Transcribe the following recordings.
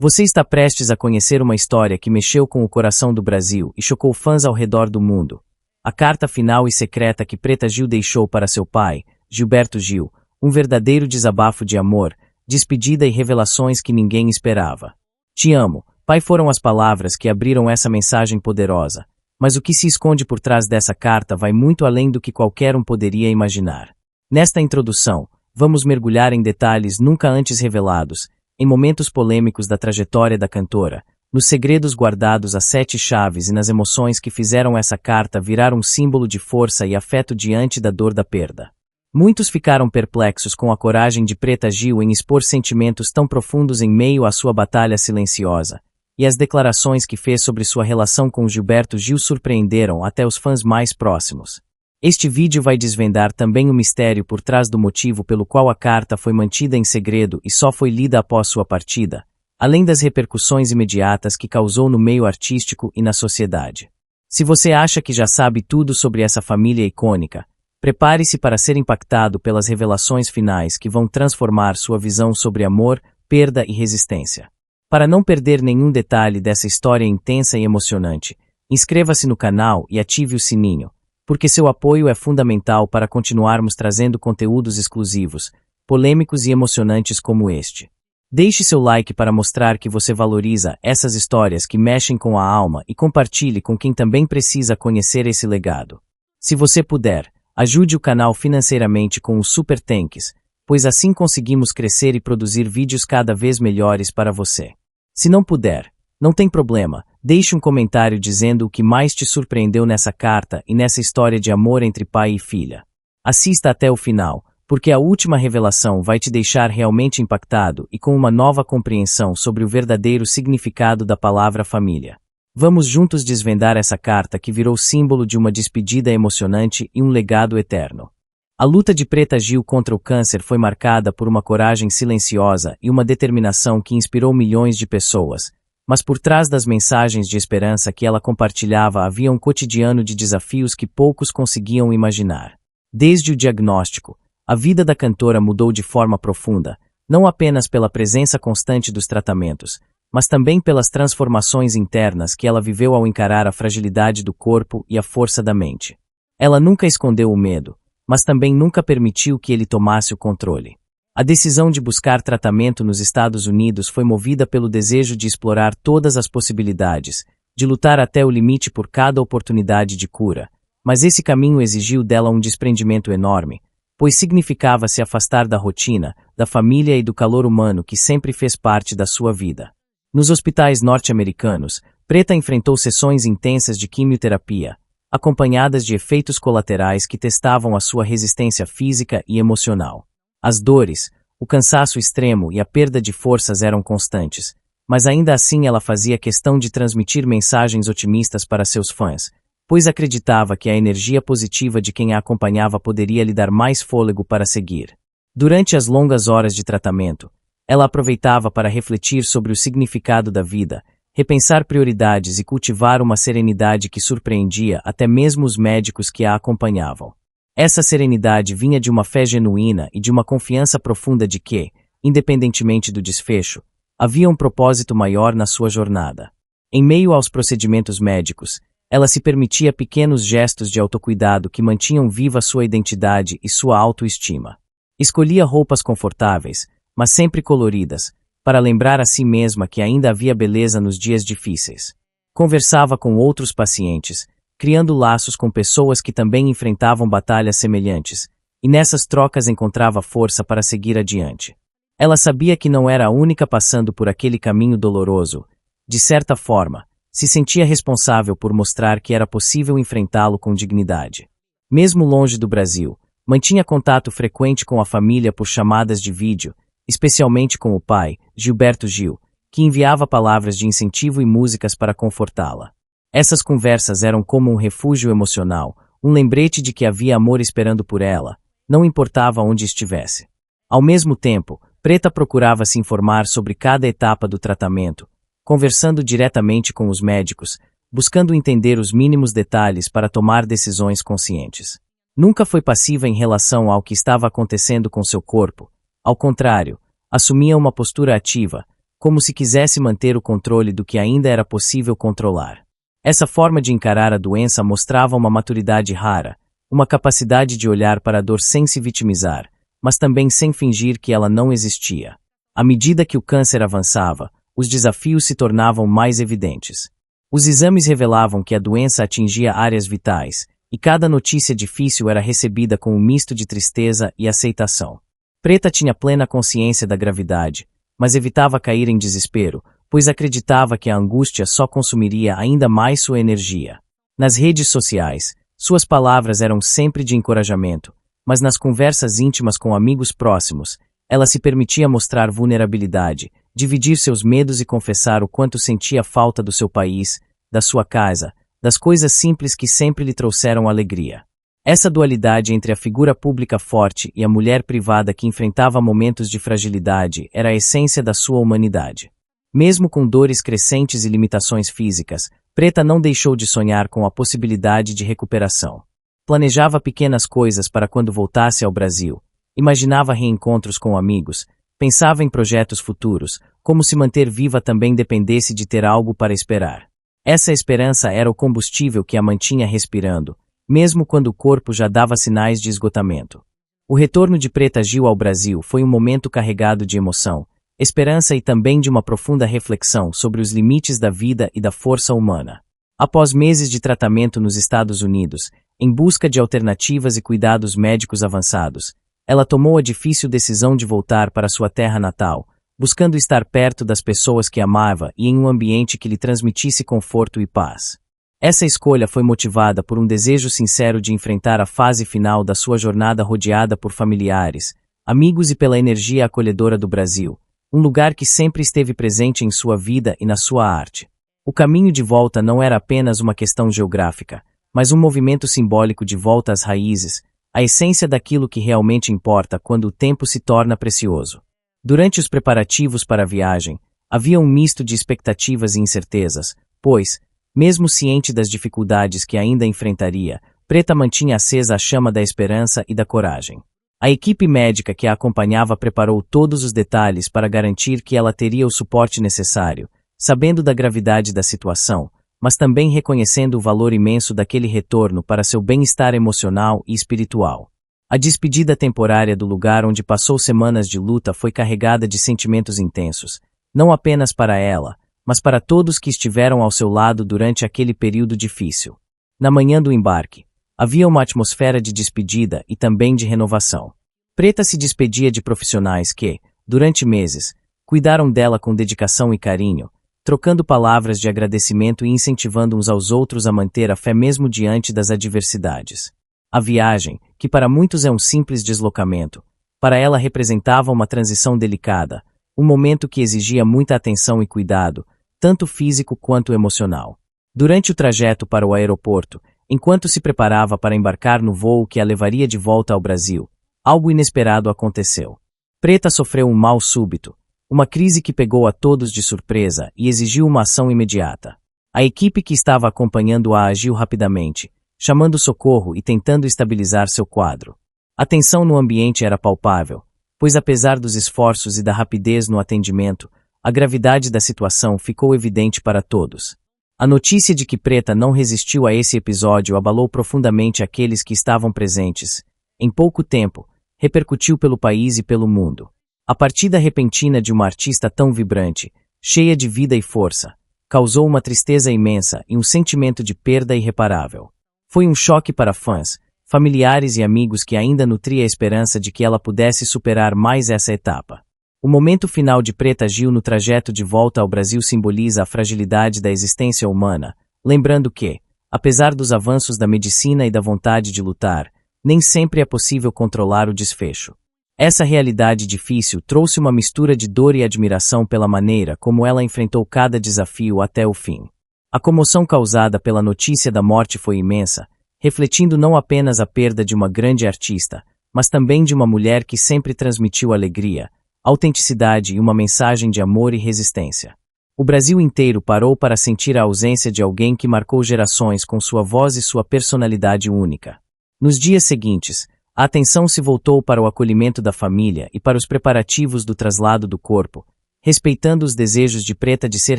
Você está prestes a conhecer uma história que mexeu com o coração do Brasil e chocou fãs ao redor do mundo. A carta final e secreta que Preta Gil deixou para seu pai, Gilberto Gil, um verdadeiro desabafo de amor, despedida e revelações que ninguém esperava. Te amo, pai, foram as palavras que abriram essa mensagem poderosa, mas o que se esconde por trás dessa carta vai muito além do que qualquer um poderia imaginar. Nesta introdução, vamos mergulhar em detalhes nunca antes revelados, em momentos polêmicos da trajetória da cantora, nos segredos guardados a 7 chaves e nas emoções que fizeram essa carta virar um símbolo de força e afeto diante da dor da perda. Muitos ficaram perplexos com a coragem de Preta Gil em expor sentimentos tão profundos em meio à sua batalha silenciosa, e as declarações que fez sobre sua relação com Gilberto Gil surpreenderam até os fãs mais próximos. Este vídeo vai desvendar também o mistério por trás do motivo pelo qual a carta foi mantida em segredo e só foi lida após sua partida, além das repercussões imediatas que causou no meio artístico e na sociedade. Se você acha que já sabe tudo sobre essa família icônica, prepare-se para ser impactado pelas revelações finais que vão transformar sua visão sobre amor, perda e resistência. Para não perder nenhum detalhe dessa história intensa e emocionante, inscreva-se no canal e ative o sininho, porque seu apoio é fundamental para continuarmos trazendo conteúdos exclusivos, polêmicos e emocionantes como este. Deixe seu like para mostrar que você valoriza essas histórias que mexem com a alma e compartilhe com quem também precisa conhecer esse legado. Se você puder, ajude o canal financeiramente com o Super Thanks, pois assim conseguimos crescer e produzir vídeos cada vez melhores para você. Se não puder, não tem problema, deixe um comentário dizendo o que mais te surpreendeu nessa carta e nessa história de amor entre pai e filha. Assista até o final, porque a última revelação vai te deixar realmente impactado e com uma nova compreensão sobre o verdadeiro significado da palavra família. Vamos juntos desvendar essa carta que virou símbolo de uma despedida emocionante e um legado eterno. A luta de Preta Gil contra o câncer foi marcada por uma coragem silenciosa e uma determinação que inspirou milhões de pessoas. Mas por trás das mensagens de esperança que ela compartilhava havia um cotidiano de desafios que poucos conseguiam imaginar. Desde o diagnóstico, a vida da cantora mudou de forma profunda, não apenas pela presença constante dos tratamentos, mas também pelas transformações internas que ela viveu ao encarar a fragilidade do corpo e a força da mente. Ela nunca escondeu o medo, mas também nunca permitiu que ele tomasse o controle. A decisão de buscar tratamento nos Estados Unidos foi movida pelo desejo de explorar todas as possibilidades, de lutar até o limite por cada oportunidade de cura, mas esse caminho exigiu dela um desprendimento enorme, pois significava se afastar da rotina, da família e do calor humano que sempre fez parte da sua vida. Nos hospitais norte-americanos, Preta enfrentou sessões intensas de quimioterapia, acompanhadas de efeitos colaterais que testavam a sua resistência física e emocional. As dores, o cansaço extremo e a perda de forças eram constantes, mas ainda assim ela fazia questão de transmitir mensagens otimistas para seus fãs, pois acreditava que a energia positiva de quem a acompanhava poderia lhe dar mais fôlego para seguir. Durante as longas horas de tratamento, ela aproveitava para refletir sobre o significado da vida, repensar prioridades e cultivar uma serenidade que surpreendia até mesmo os médicos que a acompanhavam. Essa serenidade vinha de uma fé genuína e de uma confiança profunda de que, independentemente do desfecho, havia um propósito maior na sua jornada. Em meio aos procedimentos médicos, ela se permitia pequenos gestos de autocuidado que mantinham viva sua identidade e sua autoestima. Escolhia roupas confortáveis, mas sempre coloridas, para lembrar a si mesma que ainda havia beleza nos dias difíceis. Conversava com outros pacientes, criando laços com pessoas que também enfrentavam batalhas semelhantes, e nessas trocas encontrava força para seguir adiante. Ela sabia que não era a única passando por aquele caminho doloroso. De certa forma, se sentia responsável por mostrar que era possível enfrentá-lo com dignidade. Mesmo longe do Brasil, mantinha contato frequente com a família por chamadas de vídeo, especialmente com o pai, Gilberto Gil, que enviava palavras de incentivo e músicas para confortá-la. Essas conversas eram como um refúgio emocional, um lembrete de que havia amor esperando por ela, não importava onde estivesse. Ao mesmo tempo, Preta procurava se informar sobre cada etapa do tratamento, conversando diretamente com os médicos, buscando entender os mínimos detalhes para tomar decisões conscientes. Nunca foi passiva em relação ao que estava acontecendo com seu corpo. Ao contrário, assumia uma postura ativa, como se quisesse manter o controle do que ainda era possível controlar. Essa forma de encarar a doença mostrava uma maturidade rara, uma capacidade de olhar para a dor sem se vitimizar, mas também sem fingir que ela não existia. À medida que o câncer avançava, os desafios se tornavam mais evidentes. Os exames revelavam que a doença atingia áreas vitais, e cada notícia difícil era recebida com um misto de tristeza e aceitação. Preta tinha plena consciência da gravidade, mas evitava cair em desespero, pois acreditava que a angústia só consumiria ainda mais sua energia. Nas redes sociais, suas palavras eram sempre de encorajamento, mas nas conversas íntimas com amigos próximos, ela se permitia mostrar vulnerabilidade, dividir seus medos e confessar o quanto sentia falta do seu país, da sua casa, das coisas simples que sempre lhe trouxeram alegria. Essa dualidade entre a figura pública forte e a mulher privada que enfrentava momentos de fragilidade era a essência da sua humanidade. Mesmo com dores crescentes e limitações físicas, Preta não deixou de sonhar com a possibilidade de recuperação. Planejava pequenas coisas para quando voltasse ao Brasil, imaginava reencontros com amigos, pensava em projetos futuros, como se manter viva também dependesse de ter algo para esperar. Essa esperança era o combustível que a mantinha respirando, mesmo quando o corpo já dava sinais de esgotamento. O retorno de Preta Gil ao Brasil foi um momento carregado de emoção, esperança e também de uma profunda reflexão sobre os limites da vida e da força humana. Após meses de tratamento nos Estados Unidos, em busca de alternativas e cuidados médicos avançados, ela tomou a difícil decisão de voltar para sua terra natal, buscando estar perto das pessoas que amava e em um ambiente que lhe transmitisse conforto e paz. Essa escolha foi motivada por um desejo sincero de enfrentar a fase final da sua jornada rodeada por familiares, amigos e pela energia acolhedora do Brasil, um lugar que sempre esteve presente em sua vida e na sua arte. O caminho de volta não era apenas uma questão geográfica, mas um movimento simbólico de volta às raízes, a essência daquilo que realmente importa quando o tempo se torna precioso. Durante os preparativos para a viagem, havia um misto de expectativas e incertezas, pois, mesmo ciente das dificuldades que ainda enfrentaria, Preta mantinha acesa a chama da esperança e da coragem. A equipe médica que a acompanhava preparou todos os detalhes para garantir que ela teria o suporte necessário, sabendo da gravidade da situação, mas também reconhecendo o valor imenso daquele retorno para seu bem-estar emocional e espiritual. A despedida temporária do lugar onde passou semanas de luta foi carregada de sentimentos intensos, não apenas para ela, mas para todos que estiveram ao seu lado durante aquele período difícil. Na manhã do embarque, havia uma atmosfera de despedida e também de renovação. Preta se despedia de profissionais que, durante meses, cuidaram dela com dedicação e carinho, trocando palavras de agradecimento e incentivando uns aos outros a manter a fé mesmo diante das adversidades. A viagem, que para muitos é um simples deslocamento, para ela representava uma transição delicada, um momento que exigia muita atenção e cuidado, tanto físico quanto emocional. Durante o trajeto para o aeroporto, enquanto se preparava para embarcar no voo que a levaria de volta ao Brasil, algo inesperado aconteceu. Preta sofreu um mal súbito, uma crise que pegou a todos de surpresa e exigiu uma ação imediata. A equipe que estava acompanhando-a agiu rapidamente, chamando socorro e tentando estabilizar seu quadro. A tensão no ambiente era palpável, pois apesar dos esforços e da rapidez no atendimento, a gravidade da situação ficou evidente para todos. A notícia de que Preta não resistiu a esse episódio abalou profundamente aqueles que estavam presentes. Em pouco tempo, repercutiu pelo país e pelo mundo. A partida repentina de uma artista tão vibrante, cheia de vida e força, causou uma tristeza imensa e um sentimento de perda irreparável. Foi um choque para fãs, familiares e amigos que ainda nutria a esperança de que ela pudesse superar mais essa etapa. O momento final de Preta Gil no trajeto de volta ao Brasil simboliza a fragilidade da existência humana, lembrando que, apesar dos avanços da medicina e da vontade de lutar, nem sempre é possível controlar o desfecho. Essa realidade difícil trouxe uma mistura de dor e admiração pela maneira como ela enfrentou cada desafio até o fim. A comoção causada pela notícia da morte foi imensa, refletindo não apenas a perda de uma grande artista, mas também de uma mulher que sempre transmitiu alegria, autenticidade e uma mensagem de amor e resistência. O Brasil inteiro parou para sentir a ausência de alguém que marcou gerações com sua voz e sua personalidade única. Nos dias seguintes, a atenção se voltou para o acolhimento da família e para os preparativos do traslado do corpo, respeitando os desejos de Preta de ser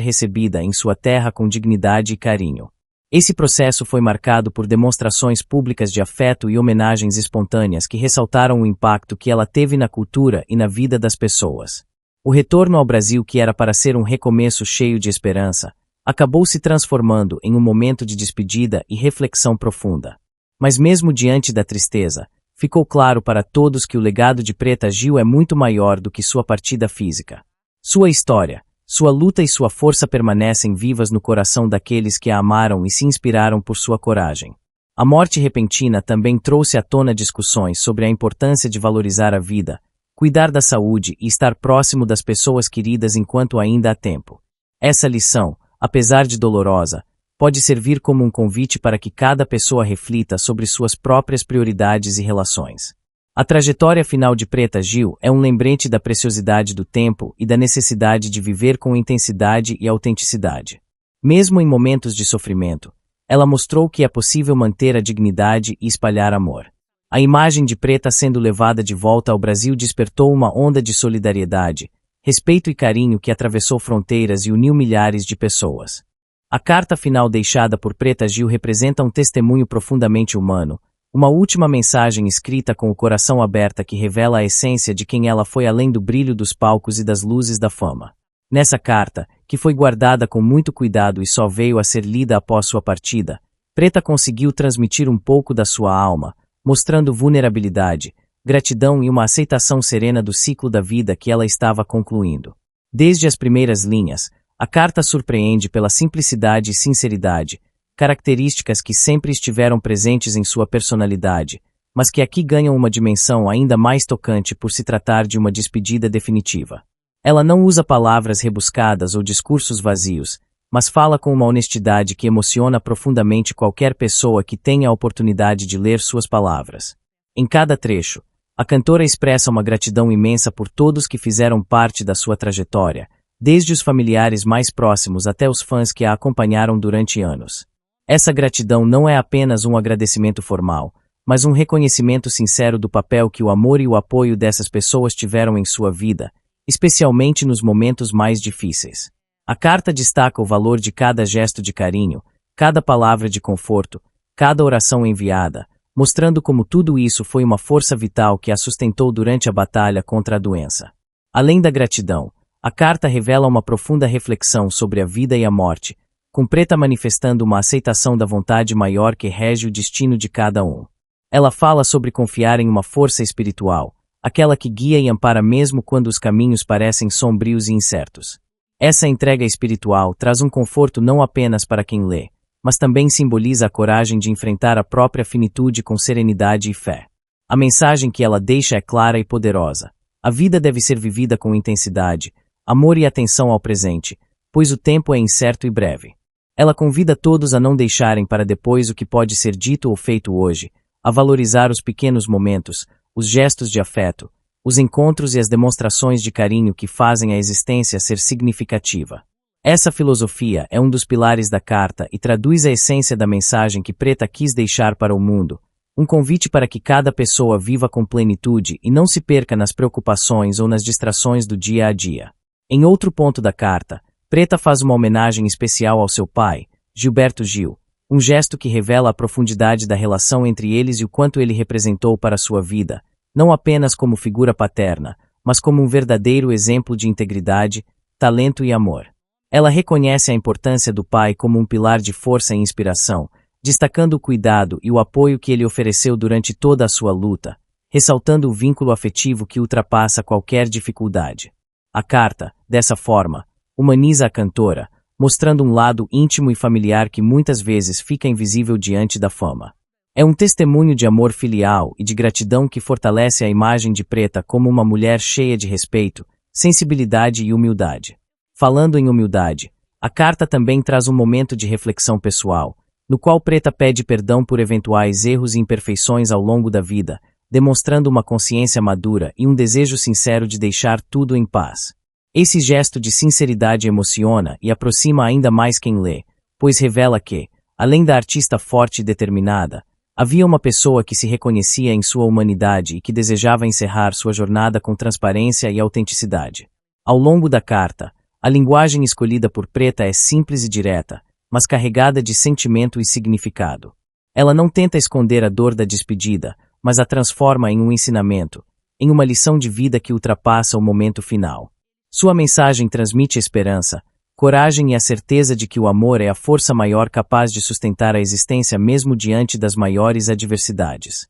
recebida em sua terra com dignidade e carinho. Esse processo foi marcado por demonstrações públicas de afeto e homenagens espontâneas que ressaltaram o impacto que ela teve na cultura e na vida das pessoas. O retorno ao Brasil, que era para ser um recomeço cheio de esperança, acabou se transformando em um momento de despedida e reflexão profunda. Mas mesmo diante da tristeza, ficou claro para todos que o legado de Preta Gil é muito maior do que sua partida física. Sua história, sua luta e sua força permanecem vivas no coração daqueles que a amaram e se inspiraram por sua coragem. A morte repentina também trouxe à tona discussões sobre a importância de valorizar a vida, cuidar da saúde e estar próximo das pessoas queridas enquanto ainda há tempo. Essa lição, apesar de dolorosa, pode servir como um convite para que cada pessoa reflita sobre suas próprias prioridades e relações. A trajetória final de Preta Gil é um lembrete da preciosidade do tempo e da necessidade de viver com intensidade e autenticidade. Mesmo em momentos de sofrimento, ela mostrou que é possível manter a dignidade e espalhar amor. A imagem de Preta sendo levada de volta ao Brasil despertou uma onda de solidariedade, respeito e carinho que atravessou fronteiras e uniu milhares de pessoas. A carta final deixada por Preta Gil representa um testemunho profundamente humano, uma última mensagem escrita com o coração aberto que revela a essência de quem ela foi além do brilho dos palcos e das luzes da fama. Nessa carta, que foi guardada com muito cuidado e só veio a ser lida após sua partida, Preta conseguiu transmitir um pouco da sua alma, mostrando vulnerabilidade, gratidão e uma aceitação serena do ciclo da vida que ela estava concluindo. Desde as primeiras linhas, a carta surpreende pela simplicidade e sinceridade, características que sempre estiveram presentes em sua personalidade, mas que aqui ganham uma dimensão ainda mais tocante por se tratar de uma despedida definitiva. Ela não usa palavras rebuscadas ou discursos vazios, mas fala com uma honestidade que emociona profundamente qualquer pessoa que tenha a oportunidade de ler suas palavras. Em cada trecho, a cantora expressa uma gratidão imensa por todos que fizeram parte da sua trajetória, desde os familiares mais próximos até os fãs que a acompanharam durante anos. Essa gratidão não é apenas um agradecimento formal, mas um reconhecimento sincero do papel que o amor e o apoio dessas pessoas tiveram em sua vida, especialmente nos momentos mais difíceis. A carta destaca o valor de cada gesto de carinho, cada palavra de conforto, cada oração enviada, mostrando como tudo isso foi uma força vital que a sustentou durante a batalha contra a doença. Além da gratidão, a carta revela uma profunda reflexão sobre a vida e a morte, com Preta manifestando uma aceitação da vontade maior que rege o destino de cada um. Ela fala sobre confiar em uma força espiritual, aquela que guia e ampara mesmo quando os caminhos parecem sombrios e incertos. Essa entrega espiritual traz um conforto não apenas para quem lê, mas também simboliza a coragem de enfrentar a própria finitude com serenidade e fé. A mensagem que ela deixa é clara e poderosa. A vida deve ser vivida com intensidade, amor e atenção ao presente, pois o tempo é incerto e breve. Ela convida todos a não deixarem para depois o que pode ser dito ou feito hoje, a valorizar os pequenos momentos, os gestos de afeto, os encontros e as demonstrações de carinho que fazem a existência ser significativa. Essa filosofia é um dos pilares da carta e traduz a essência da mensagem que Preta quis deixar para o mundo, um convite para que cada pessoa viva com plenitude e não se perca nas preocupações ou nas distrações do dia a dia. Em outro ponto da carta, Preta faz uma homenagem especial ao seu pai, Gilberto Gil, um gesto que revela a profundidade da relação entre eles e o quanto ele representou para sua vida, não apenas como figura paterna, mas como um verdadeiro exemplo de integridade, talento e amor. Ela reconhece a importância do pai como um pilar de força e inspiração, destacando o cuidado e o apoio que ele ofereceu durante toda a sua luta, ressaltando o vínculo afetivo que ultrapassa qualquer dificuldade. A carta, dessa forma, humaniza a cantora, mostrando um lado íntimo e familiar que muitas vezes fica invisível diante da fama. É um testemunho de amor filial e de gratidão que fortalece a imagem de Preta como uma mulher cheia de respeito, sensibilidade e humildade. Falando em humildade, a carta também traz um momento de reflexão pessoal, no qual Preta pede perdão por eventuais erros e imperfeições ao longo da vida, demonstrando uma consciência madura e um desejo sincero de deixar tudo em paz. Esse gesto de sinceridade emociona e aproxima ainda mais quem lê, pois revela que, além da artista forte e determinada, havia uma pessoa que se reconhecia em sua humanidade e que desejava encerrar sua jornada com transparência e autenticidade. Ao longo da carta, a linguagem escolhida por Preta é simples e direta, mas carregada de sentimento e significado. Ela não tenta esconder a dor da despedida, mas a transforma em um ensinamento, em uma lição de vida que ultrapassa o momento final. Sua mensagem transmite esperança, coragem e a certeza de que o amor é a força maior capaz de sustentar a existência mesmo diante das maiores adversidades.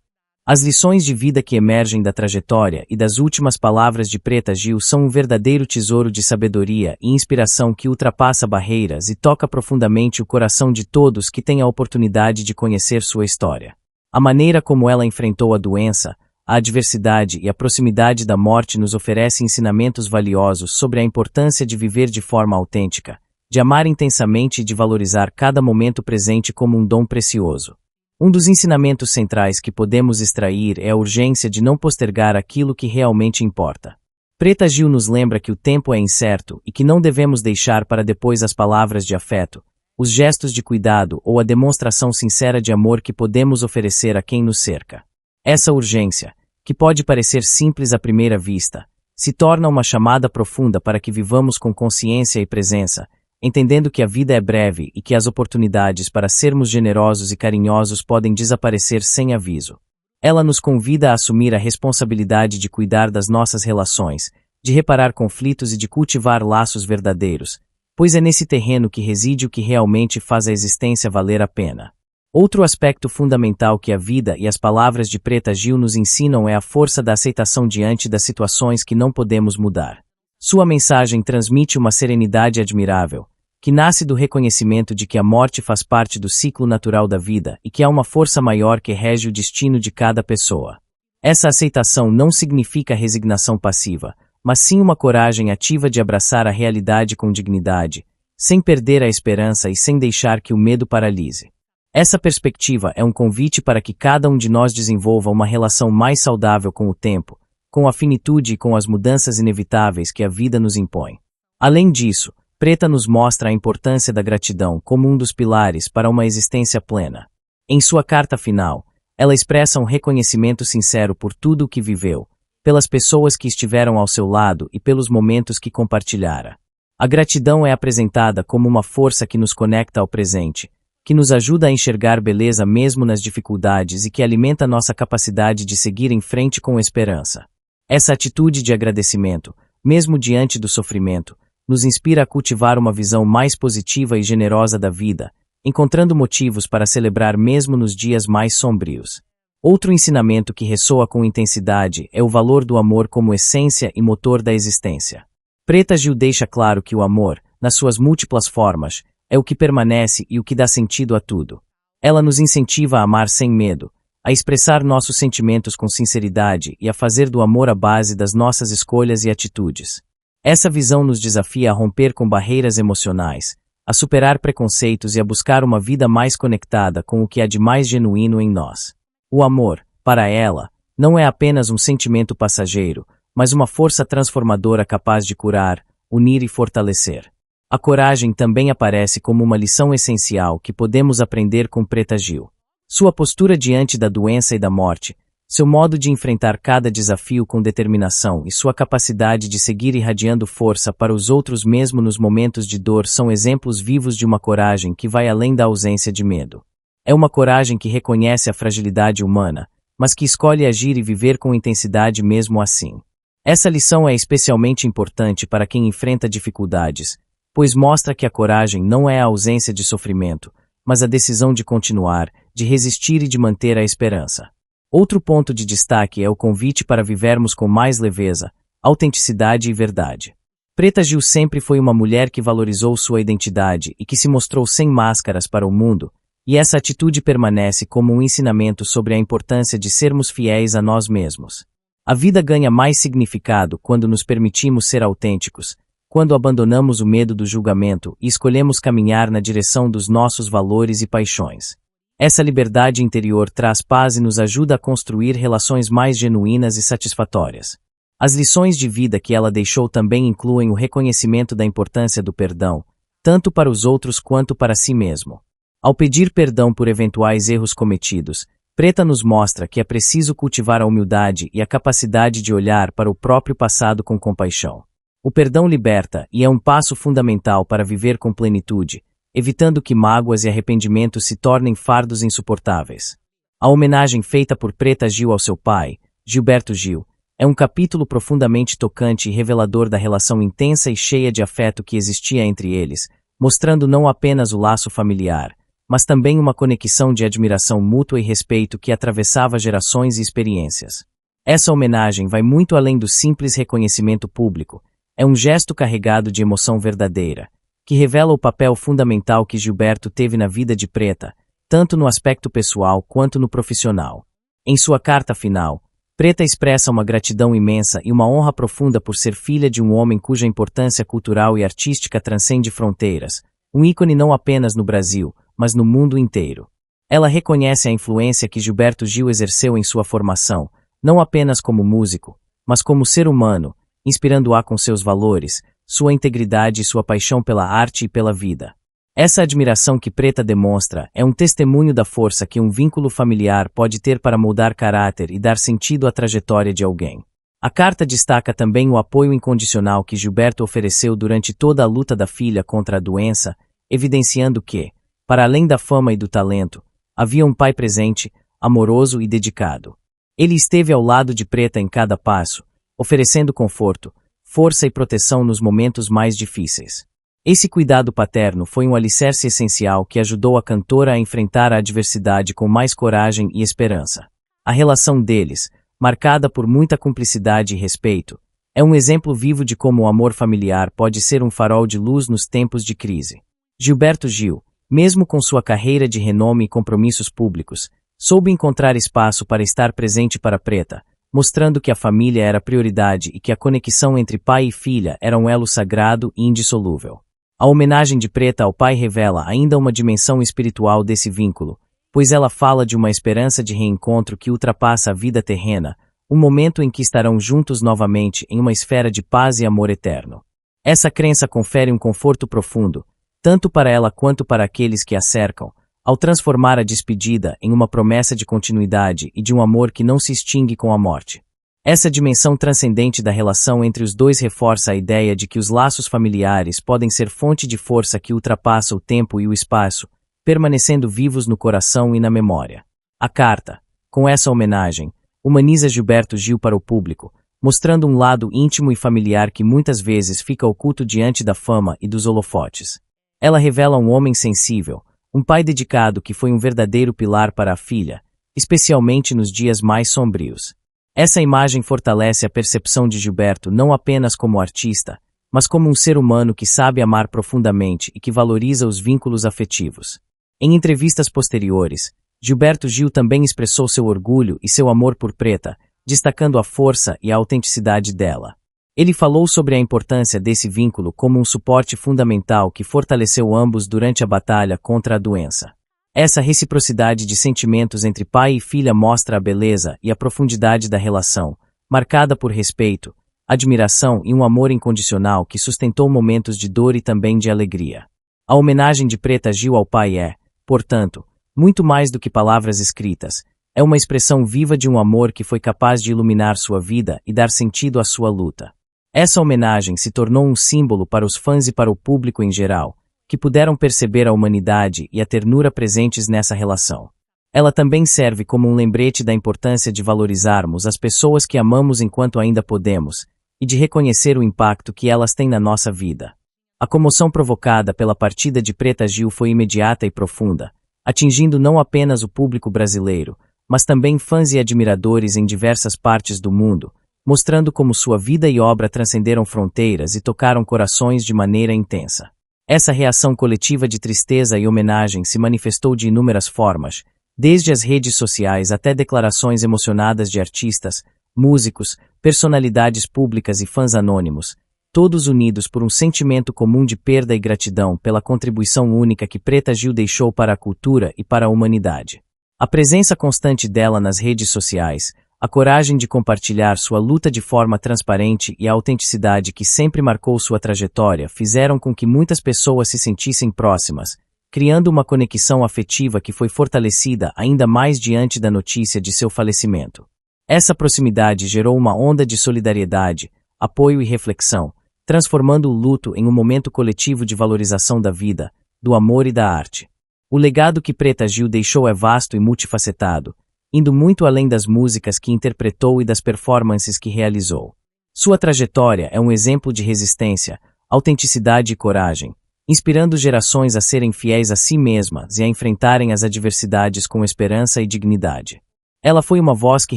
As lições de vida que emergem da trajetória e das últimas palavras de Preta Gil são um verdadeiro tesouro de sabedoria e inspiração que ultrapassa barreiras e toca profundamente o coração de todos que têm a oportunidade de conhecer sua história. A maneira como ela enfrentou a doença, a adversidade e a proximidade da morte nos oferece ensinamentos valiosos sobre a importância de viver de forma autêntica, de amar intensamente e de valorizar cada momento presente como um dom precioso. Um dos ensinamentos centrais que podemos extrair é a urgência de não postergar aquilo que realmente importa. Preta Gil nos lembra que o tempo é incerto e que não devemos deixar para depois as palavras de afeto, os gestos de cuidado ou a demonstração sincera de amor que podemos oferecer a quem nos cerca. Essa urgência, que pode parecer simples à primeira vista, se torna uma chamada profunda para que vivamos com consciência e presença, entendendo que a vida é breve e que as oportunidades para sermos generosos e carinhosos podem desaparecer sem aviso. Ela nos convida a assumir a responsabilidade de cuidar das nossas relações, de reparar conflitos e de cultivar laços verdadeiros, pois é nesse terreno que reside o que realmente faz a existência valer a pena. Outro aspecto fundamental que a vida e as palavras de Preta Gil nos ensinam é a força da aceitação diante das situações que não podemos mudar. Sua mensagem transmite uma serenidade admirável, que nasce do reconhecimento de que a morte faz parte do ciclo natural da vida e que há uma força maior que rege o destino de cada pessoa. Essa aceitação não significa resignação passiva, mas sim uma coragem ativa de abraçar a realidade com dignidade, sem perder a esperança e sem deixar que o medo paralise. Essa perspectiva é um convite para que cada um de nós desenvolva uma relação mais saudável com o tempo, com a finitude e com as mudanças inevitáveis que a vida nos impõe. Além disso, Preta nos mostra a importância da gratidão como um dos pilares para uma existência plena. Em sua carta final, ela expressa um reconhecimento sincero por tudo o que viveu, pelas pessoas que estiveram ao seu lado e pelos momentos que compartilhara. A gratidão é apresentada como uma força que nos conecta ao presente, que nos ajuda a enxergar beleza mesmo nas dificuldades e que alimenta nossa capacidade de seguir em frente com esperança. Essa atitude de agradecimento, mesmo diante do sofrimento, nos inspira a cultivar uma visão mais positiva e generosa da vida, encontrando motivos para celebrar mesmo nos dias mais sombrios. Outro ensinamento que ressoa com intensidade é o valor do amor como essência e motor da existência. Preta Gil deixa claro que o amor, nas suas múltiplas formas, é o que permanece e o que dá sentido a tudo. Ela nos incentiva a amar sem medo, a expressar nossos sentimentos com sinceridade e a fazer do amor a base das nossas escolhas e atitudes. Essa visão nos desafia a romper com barreiras emocionais, a superar preconceitos e a buscar uma vida mais conectada com o que há de mais genuíno em nós. O amor, para ela, não é apenas um sentimento passageiro, mas uma força transformadora capaz de curar, unir e fortalecer. A coragem também aparece como uma lição essencial que podemos aprender com Preta Gil. Sua postura diante da doença e da morte, seu modo de enfrentar cada desafio com determinação e sua capacidade de seguir irradiando força para os outros mesmo nos momentos de dor são exemplos vivos de uma coragem que vai além da ausência de medo. É uma coragem que reconhece a fragilidade humana, mas que escolhe agir e viver com intensidade mesmo assim. Essa lição é especialmente importante para quem enfrenta dificuldades, pois mostra que a coragem não é a ausência de sofrimento, mas a decisão de continuar, de resistir e de manter a esperança. Outro ponto de destaque é o convite para vivermos com mais leveza, autenticidade e verdade. Preta Gil sempre foi uma mulher que valorizou sua identidade e que se mostrou sem máscaras para o mundo, e essa atitude permanece como um ensinamento sobre a importância de sermos fiéis a nós mesmos. A vida ganha mais significado quando nos permitimos ser autênticos, quando abandonamos o medo do julgamento e escolhemos caminhar na direção dos nossos valores e paixões. Essa liberdade interior traz paz e nos ajuda a construir relações mais genuínas e satisfatórias. As lições de vida que ela deixou também incluem o reconhecimento da importância do perdão, tanto para os outros quanto para si mesmo. Ao pedir perdão por eventuais erros cometidos, Preta nos mostra que é preciso cultivar a humildade e a capacidade de olhar para o próprio passado com compaixão. O perdão liberta e é um passo fundamental para viver com plenitude, evitando que mágoas e arrependimentos se tornem fardos insuportáveis. A homenagem feita por Preta Gil ao seu pai, Gilberto Gil, é um capítulo profundamente tocante e revelador da relação intensa e cheia de afeto que existia entre eles, mostrando não apenas o laço familiar, mas também uma conexão de admiração mútua e respeito que atravessava gerações e experiências. Essa homenagem vai muito além do simples reconhecimento público, é um gesto carregado de emoção verdadeira, que revela o papel fundamental que Gilberto teve na vida de Preta, tanto no aspecto pessoal quanto no profissional. Em sua carta final, Preta expressa uma gratidão imensa e uma honra profunda por ser filha de um homem cuja importância cultural e artística transcende fronteiras, um ícone não apenas no Brasil, mas no mundo inteiro. Ela reconhece a influência que Gilberto Gil exerceu em sua formação, não apenas como músico, mas como ser humano, inspirando-a com seus valores, sua integridade e sua paixão pela arte e pela vida. Essa admiração que Preta demonstra é um testemunho da força que um vínculo familiar pode ter para moldar caráter e dar sentido à trajetória de alguém. A carta destaca também o apoio incondicional que Gilberto ofereceu durante toda a luta da filha contra a doença, evidenciando que, para além da fama e do talento, havia um pai presente, amoroso e dedicado. Ele esteve ao lado de Preta em cada passo, oferecendo conforto, força e proteção nos momentos mais difíceis. Esse cuidado paterno foi um alicerce essencial que ajudou a cantora a enfrentar a adversidade com mais coragem e esperança. A relação deles, marcada por muita cumplicidade e respeito, é um exemplo vivo de como o amor familiar pode ser um farol de luz nos tempos de crise. Gilberto Gil, mesmo com sua carreira de renome e compromissos públicos, soube encontrar espaço para estar presente para Preta, mostrando que a família era prioridade e que a conexão entre pai e filha era um elo sagrado e indissolúvel. A homenagem de Preta ao pai revela ainda uma dimensão espiritual desse vínculo, pois ela fala de uma esperança de reencontro que ultrapassa a vida terrena, um momento em que estarão juntos novamente em uma esfera de paz e amor eterno. Essa crença confere um conforto profundo, tanto para ela quanto para aqueles que a cercam, ao transformar a despedida em uma promessa de continuidade e de um amor que não se extingue com a morte. Essa dimensão transcendente da relação entre os dois reforça a ideia de que os laços familiares podem ser fonte de força que ultrapassa o tempo e o espaço, permanecendo vivos no coração e na memória. A carta, com essa homenagem, humaniza Gilberto Gil para o público, mostrando um lado íntimo e familiar que muitas vezes fica oculto diante da fama e dos holofotes. Ela revela um homem sensível, um pai dedicado que foi um verdadeiro pilar para a filha, especialmente nos dias mais sombrios. Essa imagem fortalece a percepção de Gilberto não apenas como artista, mas como um ser humano que sabe amar profundamente e que valoriza os vínculos afetivos. Em entrevistas posteriores, Gilberto Gil também expressou seu orgulho e seu amor por Preta, destacando a força e a autenticidade dela. Ele falou sobre a importância desse vínculo como um suporte fundamental que fortaleceu ambos durante a batalha contra a doença. Essa reciprocidade de sentimentos entre pai e filha mostra a beleza e a profundidade da relação, marcada por respeito, admiração e um amor incondicional que sustentou momentos de dor e também de alegria. A homenagem de Preta Gil ao pai é, portanto, muito mais do que palavras escritas, é uma expressão viva de um amor que foi capaz de iluminar sua vida e dar sentido à sua luta. Essa homenagem se tornou um símbolo para os fãs e para o público em geral, que puderam perceber a humanidade e a ternura presentes nessa relação. Ela também serve como um lembrete da importância de valorizarmos as pessoas que amamos enquanto ainda podemos, e de reconhecer o impacto que elas têm na nossa vida. A comoção provocada pela partida de Preta Gil foi imediata e profunda, atingindo não apenas o público brasileiro, mas também fãs e admiradores em diversas partes do mundo, mostrando como sua vida e obra transcenderam fronteiras e tocaram corações de maneira intensa. Essa reação coletiva de tristeza e homenagem se manifestou de inúmeras formas, desde as redes sociais até declarações emocionadas de artistas, músicos, personalidades públicas e fãs anônimos, todos unidos por um sentimento comum de perda e gratidão pela contribuição única que Preta Gil deixou para a cultura e para a humanidade. A presença constante dela nas redes sociais, a coragem de compartilhar sua luta de forma transparente e a autenticidade que sempre marcou sua trajetória fizeram com que muitas pessoas se sentissem próximas, criando uma conexão afetiva que foi fortalecida ainda mais diante da notícia de seu falecimento. Essa proximidade gerou uma onda de solidariedade, apoio e reflexão, transformando o luto em um momento coletivo de valorização da vida, do amor e da arte. O legado que Preta Gil deixou é vasto e multifacetado, indo muito além das músicas que interpretou e das performances que realizou. Sua trajetória é um exemplo de resistência, autenticidade e coragem, inspirando gerações a serem fiéis a si mesmas e a enfrentarem as adversidades com esperança e dignidade. Ela foi uma voz que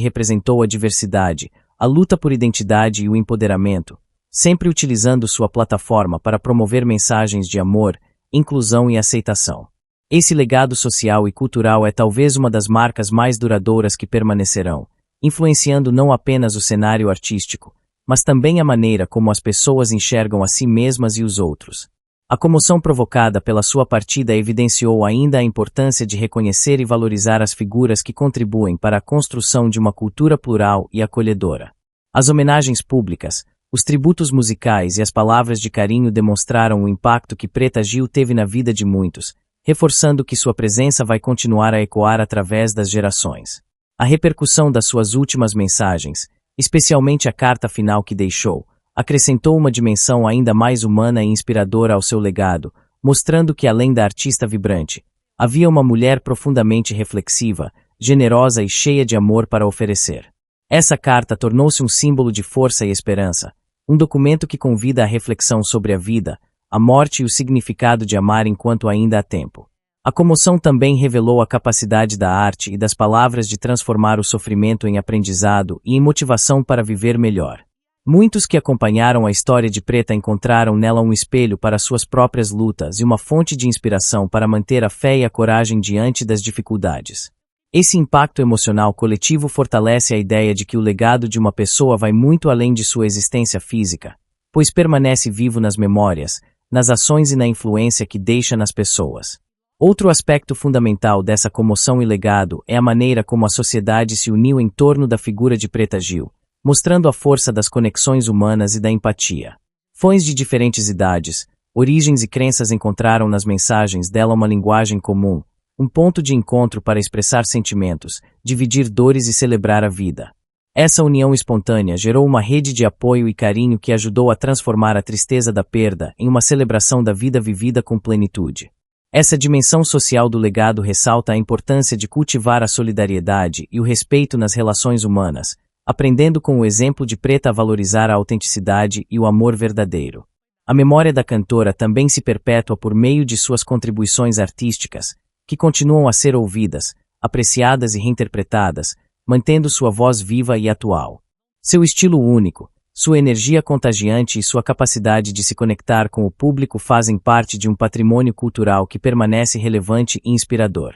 representou a diversidade, a luta por identidade e o empoderamento, sempre utilizando sua plataforma para promover mensagens de amor, inclusão e aceitação. Esse legado social e cultural é talvez uma das marcas mais duradouras que permanecerão, influenciando não apenas o cenário artístico, mas também a maneira como as pessoas enxergam a si mesmas e os outros. A comoção provocada pela sua partida evidenciou ainda a importância de reconhecer e valorizar as figuras que contribuem para a construção de uma cultura plural e acolhedora. As homenagens públicas, os tributos musicais e as palavras de carinho demonstraram o impacto que Preta Gil teve na vida de muitos, reforçando que sua presença vai continuar a ecoar através das gerações. A repercussão das suas últimas mensagens, especialmente a carta final que deixou, acrescentou uma dimensão ainda mais humana e inspiradora ao seu legado, mostrando que além da artista vibrante, havia uma mulher profundamente reflexiva, generosa e cheia de amor para oferecer. Essa carta tornou-se um símbolo de força e esperança, um documento que convida à reflexão sobre a vida, a morte e o significado de amar enquanto ainda há tempo. A comoção também revelou a capacidade da arte e das palavras de transformar o sofrimento em aprendizado e em motivação para viver melhor. Muitos que acompanharam a história de Preta encontraram nela um espelho para suas próprias lutas e uma fonte de inspiração para manter a fé e a coragem diante das dificuldades. Esse impacto emocional coletivo fortalece a ideia de que o legado de uma pessoa vai muito além de sua existência física, pois permanece vivo nas memórias, nas ações e na influência que deixa nas pessoas. Outro aspecto fundamental dessa comoção e legado é a maneira como a sociedade se uniu em torno da figura de Preta Gil, mostrando a força das conexões humanas e da empatia. Fãs de diferentes idades, origens e crenças encontraram nas mensagens dela uma linguagem comum, um ponto de encontro para expressar sentimentos, dividir dores e celebrar a vida. Essa união espontânea gerou uma rede de apoio e carinho que ajudou a transformar a tristeza da perda em uma celebração da vida vivida com plenitude. Essa dimensão social do legado ressalta a importância de cultivar a solidariedade e o respeito nas relações humanas, aprendendo com o exemplo de Preta a valorizar a autenticidade e o amor verdadeiro. A memória da cantora também se perpetua por meio de suas contribuições artísticas, que continuam a ser ouvidas, apreciadas e reinterpretadas, mantendo sua voz viva e atual. Seu estilo único, sua energia contagiante e sua capacidade de se conectar com o público fazem parte de um patrimônio cultural que permanece relevante e inspirador.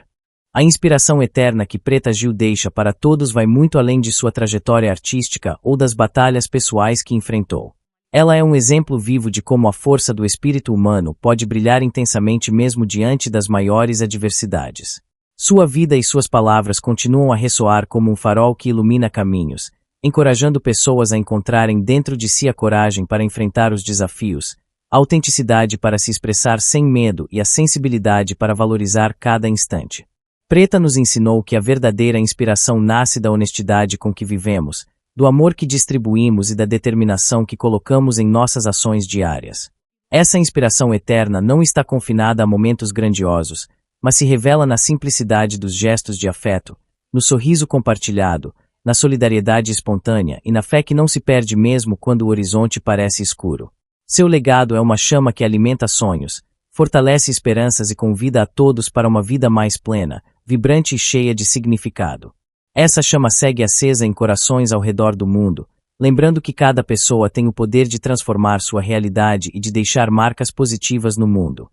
A inspiração eterna que Preta Gil deixa para todos vai muito além de sua trajetória artística ou das batalhas pessoais que enfrentou. Ela é um exemplo vivo de como a força do espírito humano pode brilhar intensamente mesmo diante das maiores adversidades. Sua vida e suas palavras continuam a ressoar como um farol que ilumina caminhos, encorajando pessoas a encontrarem dentro de si a coragem para enfrentar os desafios, a autenticidade para se expressar sem medo e a sensibilidade para valorizar cada instante. Preta nos ensinou que a verdadeira inspiração nasce da honestidade com que vivemos, do amor que distribuímos e da determinação que colocamos em nossas ações diárias. Essa inspiração eterna não está confinada a momentos grandiosos, mas se revela na simplicidade dos gestos de afeto, no sorriso compartilhado, na solidariedade espontânea e na fé que não se perde mesmo quando o horizonte parece escuro. Seu legado é uma chama que alimenta sonhos, fortalece esperanças e convida a todos para uma vida mais plena, vibrante e cheia de significado. Essa chama segue acesa em corações ao redor do mundo, lembrando que cada pessoa tem o poder de transformar sua realidade e de deixar marcas positivas no mundo.